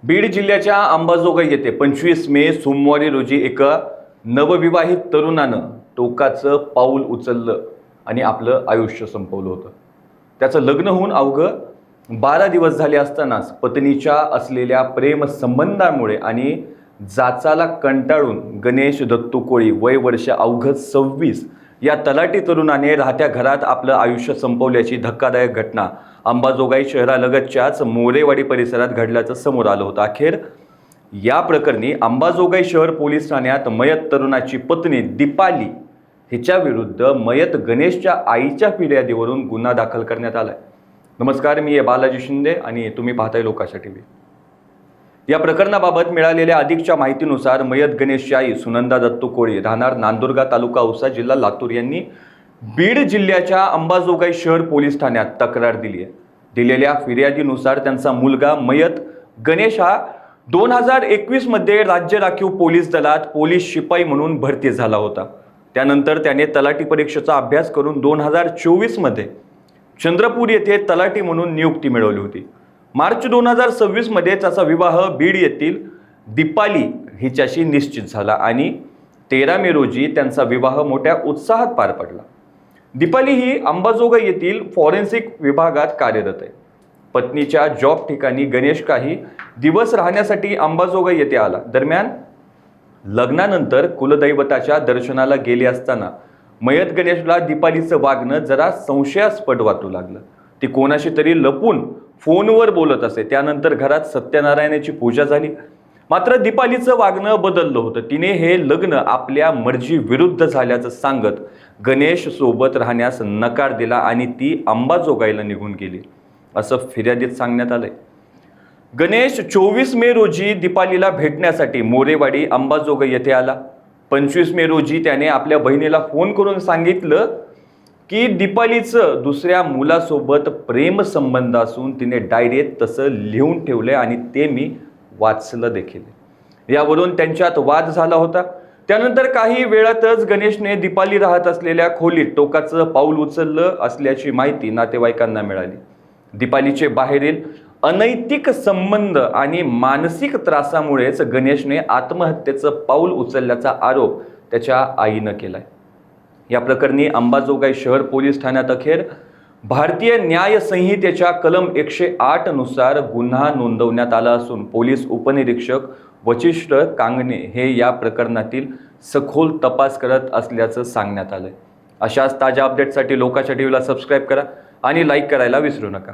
बीड जिल्ह्याच्या अंबाजोगाई येथे 25 मे सोमवारी रोजी एका नवविवाहित तरुणानं टोकाचं पाऊल उचललं आणि आपलं आयुष्य संपवलं होतं। त्याचं लग्न होऊन अवघं 12 दिवस झाले असतानाच पत्नीच्या असलेल्या प्रेम संबंधामुळे आणि जाचाला कंटाळून गणेश दत्तू कोळी वय वर्ष अवघं 26 या तलाठी तरुणाने राहत्या घरात आपलं आयुष्य संपवल्याची धक्कादायक घटना अंबाजोगाई शहरालगतच्याच मोरेवाडी परिसरात घडल्याचं समोर आलं होतं। अखेर या प्रकरणी अंबाजोगाई शहर पोलीस ठाण्यात मयत तरुणाची पत्नी दीपाली हिच्या विरुद्ध मयत गणेशच्या आईच्या फिर्यादीवरून गुन्हा दाखल करण्यात आलाय। नमस्कार, मी बालाजी शिंदे आणि तुम्ही पाहताय लोकाशा टीव्ही। या प्रकरणाबाबत मिळालेल्या अधिकच्या माहितीनुसार मयत गणेशची आई सुनंदा दत्तू कोळी राहणार नांदुर्गा तालुका औसा जिल्हा लातूर यांनी बीड जिल्ह्याच्या अंबाजोगाई शहर पोलीस ठाण्यात तक्रार दिली आहे। दिलेल्या फिर्यादीनुसार त्यांचा मुलगा मयत गणेश हा 2021 मध्ये राज्य राखीव पोलीस दलात पोलीस शिपाई म्हणून भरती झाला होता। त्यानंतर त्याने तलाठी परीक्षेचा अभ्यास करून 2024 मध्ये चंद्रपूर येथे तलाठी म्हणून नियुक्ती मिळवली होती। मार्च 2026 मध्ये त्याचा विवाह बीड येथील दीपाली हिच्याशी निश्चित झाला आणि 13 मे रोजी त्यांचा विवाह मोठ्या उत्साहात पार पडला। दीपाली ही अंबाजोगाई येथील फॉरेन्सिक विभागात कार्यरत आहे। पत्नीच्या जॉब ठिकाणी गणेश काही दिवस राहण्यासाठी अंबाजोगाई येथे आला। दरम्यान लग्नानंतर कुलदैवताच्या दर्शनाला गेले असताना मयत गणेशला दीपालीचं वागणं जरा संशयास्पद वाटू लागलं। ती कोणाशी तरी लपून फोनवर बोलत असे। त्यानंतर घरात सत्यनारायणाची पूजा झाली, मात्र दीपालीचं वागणं बदललं होतं। तिने हे लग्न आपल्या मर्जी विरुद्ध झाल्याचं सांगत गणेश सोबत राहण्यास नकार दिला आणि ती अंबाजोगाईला निघून गेली असं फिर्यादीत सांगण्यात आलंय। गणेश 24 मे रोजी दीपालीला भेटण्यासाठी मोरेवाडी अंबाजोगाई येथे आला। 25 मे रोजी त्याने आपल्या बहिणीला फोन करून सांगितलं की दीपालीचं दुसऱ्या मुलासोबत प्रेम संबंध असून तिने डायरीत तसं लिहून ठेवलंय आणि ते मी वाचलं देखील। यावरून त्यांच्यात वाद झाला होता। त्यानंतर काही वेळातच गणेशने दीपाली राहत असलेल्या खोलीत टोकाचं पाऊल उचललं असल्याची माहिती नातेवाईकांना मिळाली। दीपालीचे बाहेरील अनैतिक संबंध आणि मानसिक त्रासामुळेच गणेशने आत्महत्येचं पाऊल उचलल्याचा आरोप त्याच्या आईनं केलाय। या प्रकरणी अंबाजोगाई शहर पोलीस ठाण्यात अखेर भारतीय न्याय संहितेच्या कलम 108 नुसार गुन्हा नोंदवण्यात आला असून पोलीस उपनिरीक्षक वशिष्ठ कांगणे हे या प्रकरणातील सखोल तपास करत असल्याचं सांगण्यात आलंय। अशाच ताज्या अपडेटसाठी लोकाशा टीव्हीला सबस्क्राईब करा आणि लाईक करायला विसरू नका।